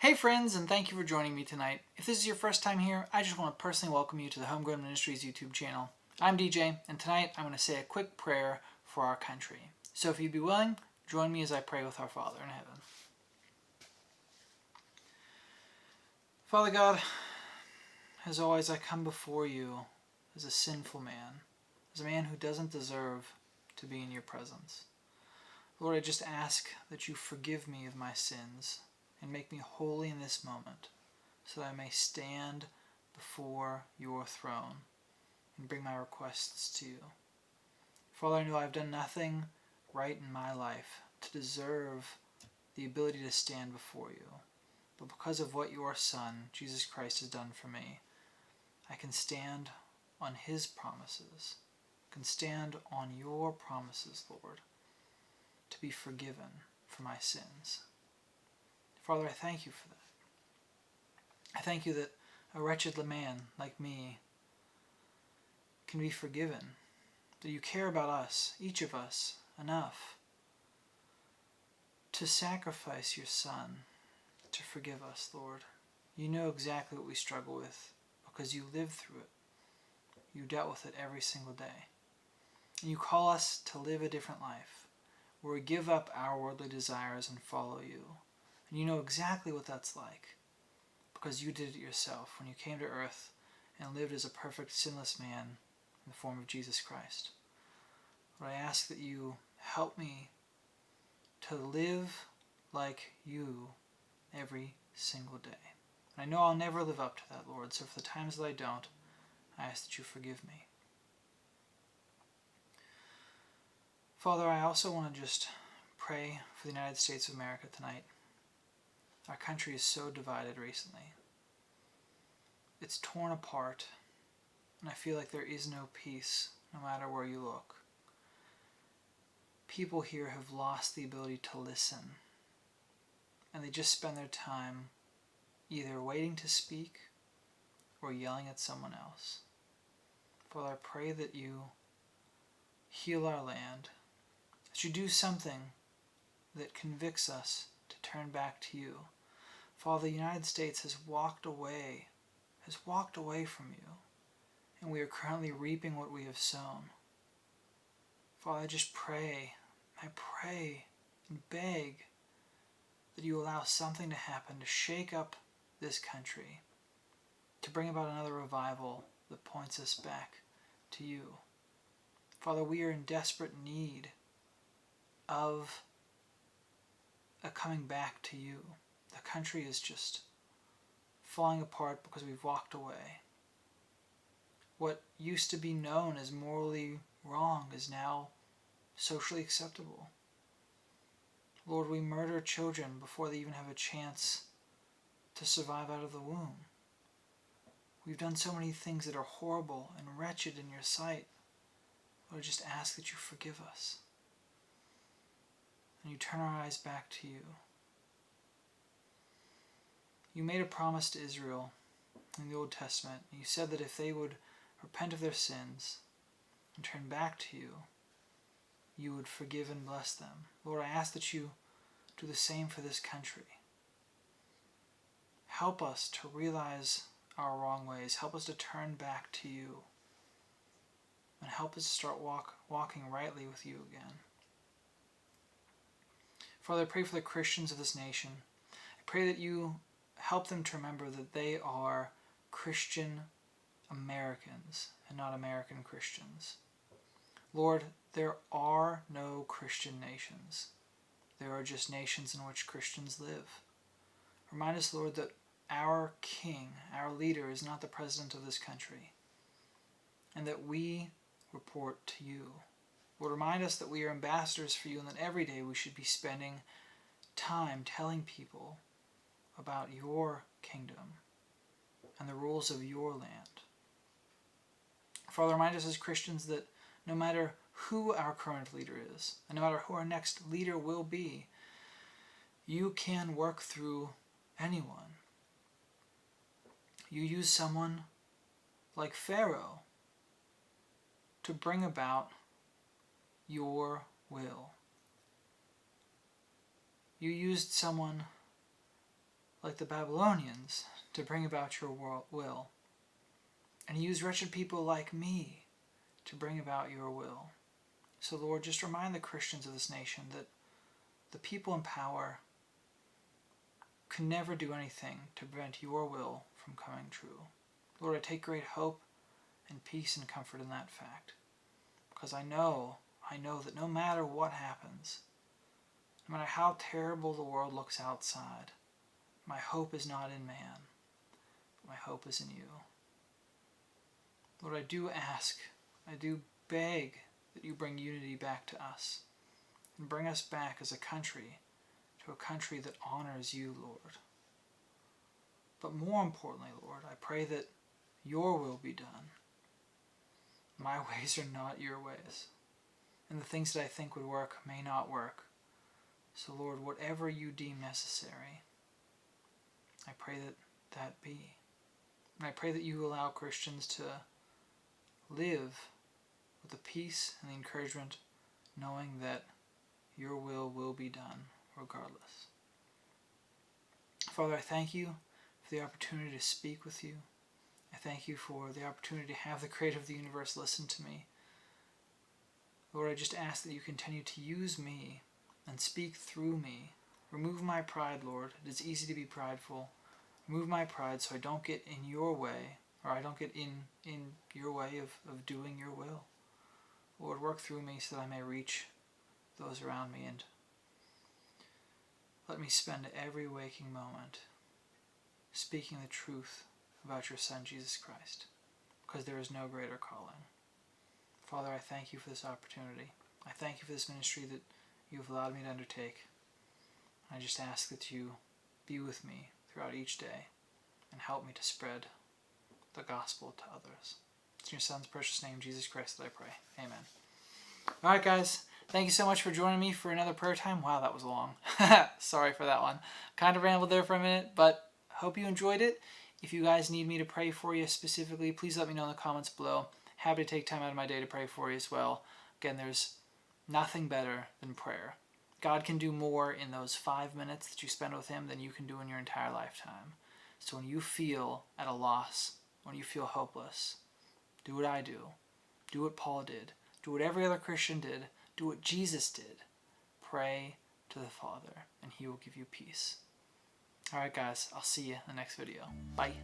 Hey friends, and thank you for joining me tonight. If this is your first time here, I just want to personally welcome you to the HomeGrown Ministries YouTube channel. I'm DJ, and tonight I'm going to say a quick prayer for our country. So if you'd be willing, join me as I pray with our Father in heaven. Father God, as always I come before you as a sinful man, as a man who doesn't deserve to be in your presence. Lord, I just ask that you forgive me of my sins and make me holy in this moment, so that I may stand before your throne and bring my requests to you. Father, I know I've done nothing right in my life to deserve the ability to stand before you, but because of what your Son, Jesus Christ, has done for me, I can stand on his promises, can stand on your promises, Lord, to be forgiven for my sins. Father, I thank you for that. I thank you that a wretched man like me can be forgiven, that you care about us, each of us, enough to sacrifice your Son to forgive us, Lord. You know exactly what we struggle with because you lived through it. You dealt with it every single day. And you call us to live a different life, where we give up our worldly desires and follow you. And you know exactly what that's like, because you did it yourself when you came to earth and lived as a perfect, sinless man in the form of Jesus Christ. Lord, I ask that you help me to live like you every single day. And I know I'll never live up to that, Lord, so for the times that I don't, I ask that you forgive me. Father, I also want to just pray for the United States of America tonight. Our country is so divided recently. It's torn apart, and I feel like there is no peace, no matter where you look. People here have lost the ability to listen, and they just spend their time either waiting to speak or yelling at someone else. Father, I pray that you heal our land, that you do something that convicts us to turn back to you. Father, the United States has walked away from you, and we are currently reaping what we have sown. Father, I just pray and beg that you allow something to happen to shake up this country, to bring about another revival that points us back to you. Father, we are in desperate need of a coming back to you. The country is just falling apart because we've walked away. What used to be known as morally wrong is now socially acceptable. Lord, we murder children before they even have a chance to survive out of the womb. We've done so many things that are horrible and wretched in your sight. Lord, I just ask that you forgive us and you turn our eyes back to you. You made a promise to Israel in the Old Testament. You said that if they would repent of their sins and turn back to you, you would forgive and bless them. Lord, I ask that you do the same for this country. Help us to realize our wrong ways. Help us to turn back to you. And help us to start walking rightly with you again. Father, I pray for the Christians of this nation. I pray that you help them to remember that they are Christian Americans and not American Christians. Lord, there are no Christian nations. There are just nations in which Christians live. Remind us, Lord, that our king, our leader, is not the president of this country, and that we report to you. Lord, remind us that we are ambassadors for you, and that every day we should be spending time telling people about your kingdom and the rules of your land. Father, remind us as Christians that no matter who our current leader is, and no matter who our next leader will be, you can work through anyone. You use someone like Pharaoh to bring about your will. You used someone like the Babylonians, to bring about your will. And use wretched people like me to bring about your will. So Lord, just remind the Christians of this nation that the people in power can never do anything to prevent your will from coming true. Lord, I take great hope and peace and comfort in that fact. Because I know that no matter what happens, no matter how terrible the world looks outside, my hope is not in man, but my hope is in you. Lord, I do ask, I do beg that you bring unity back to us and bring us back as a country to a country that honors you, Lord. But more importantly, Lord, I pray that your will be done. My ways are not your ways, and the things that I think would work may not work. So Lord, whatever you deem necessary, I pray that that be. And I pray that you allow Christians to live with the peace and the encouragement, knowing that your will be done regardless. Father, I thank you for the opportunity to speak with you. I thank you for the opportunity to have the Creator of the universe listen to me. Lord, I just ask that you continue to use me and speak through me. Remove my pride, Lord. It is easy to be prideful. Remove my pride so I don't get in your way, or I don't get in your way of doing your will. Lord, work through me so that I may reach those around me, and let me spend every waking moment speaking the truth about your Son, Jesus Christ, because there is no greater calling. Father, I thank you for this opportunity. I thank you for this ministry that you have allowed me to undertake. I just ask that you be with me throughout each day and help me to spread the gospel to others. It's in your Son's precious name, Jesus Christ, that I pray. Amen. Alright guys, thank you so much for joining me for another prayer time. Wow, that was long. Sorry for that one. Kind of rambled there for a minute, but hope you enjoyed it. If you guys need me to pray for you specifically, please let me know in the comments below. Happy to take time out of my day to pray for you as well. Again, there's nothing better than prayer. God can do more in those 5 minutes that you spend with him than you can do in your entire lifetime. So when you feel at a loss, when you feel hopeless, do what I do. Do what Paul did. Do what every other Christian did. Do what Jesus did. Pray to the Father, and he will give you peace. Alright guys, I'll see you in the next video. Bye.